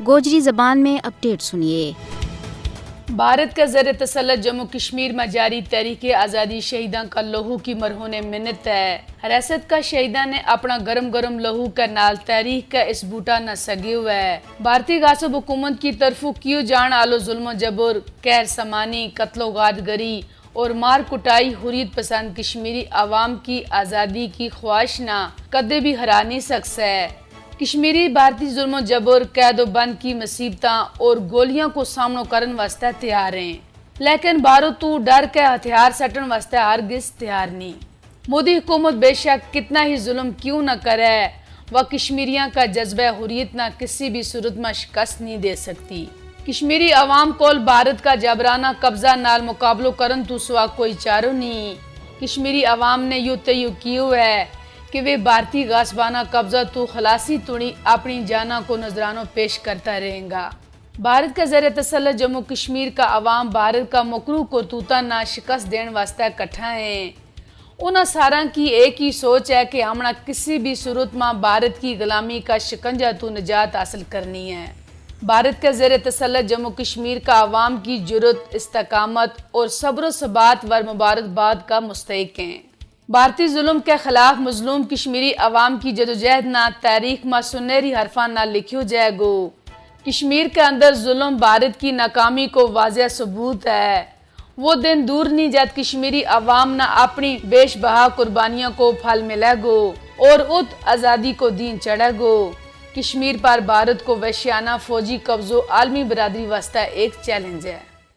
गोजरी जबान में अपडेट सुनिए। भारत का ज़र तसल्लुत जम्मू कश्मीर में जारी तहरीक आज़ादी शहीदां का लहू की मरहून मिन्नत है। हरासत का शहीदां ने अपना गरम गरम लहू का नाल तहरीक का इस बूटा न सगे हुआ है। भारतीय गासब हुकूमत की तरफों कियो जान आलो जुल्म जबर, कहर समानी, कत्लो गादगरी और मार कुटाई हुर्रियत पसंद कश्मीरी आवाम की आज़ादी की ख्वाहिश ना कदे भी हरा नहीं सकता है। कश्मीरी भारतीय जुल्म जबर, कैद बंद की मुसीबत और गोलियां को सामना करने वास्ते तैयार हैं, लेकिन बारो तू डर के हथियार सटन वास्ते हरगिज तैयार नहीं। मोदी हुकूमत बेशक कितना ही जुल्म क्यों न करे, वह कश्मीरियों का जज्बा हुर्रियत न किसी भी सूरत में शिकस्त नहीं दे सकती। कश्मीरी अवाम को भारत का जबराना कब्जा नाल मुकाबलो करन तू सुआ कोई चारो नहीं। कश्मीरी अवाम ने यूं तय किया है कि वे भारतीय गासबाना कब्जा तो खलासी तुड़ी अपनी जाना को नजरानों पेश करता रहेगा। भारत का ज़र तसल्लुत जम्मू कश्मीर का अवाम भारत का मकरू को तूता ना शिकस्त देने वास्ते इकट्ठा है। उन सारा की एक ही सोच है कि हमने किसी भी सूरत में भारत की गुलामी का शिकंजा तो निजात हासिल करनी है। भारत का ज़र तसल्लुत जम्मू कश्मीर का अवाम की जुर्रत, इस्तकामत और सब्र सबात व मुबारकबाद का मुस्तहिक हैं। भारतीय जुल्म के खिलाफ मजलूम कश्मीरी अवाम की जदोजहद ना तारीख में सुनहरी हरफा ना लिखियो जाएगो। कश्मीर के अंदर जुल्म भारत की नाकामी को वाज़ेह सबूत है। वो दिन दूर नहीं जब कश्मीरी अवाम ना अपनी बेशबहा कुर्बानियों को फल मिलेगो और उत आज़ादी को दीन चढ़ेगो। कश्मीर पर भारत को वहशियाना फौजी कब्जों आलमी बरादरी वास्ते एक चैलेंज है।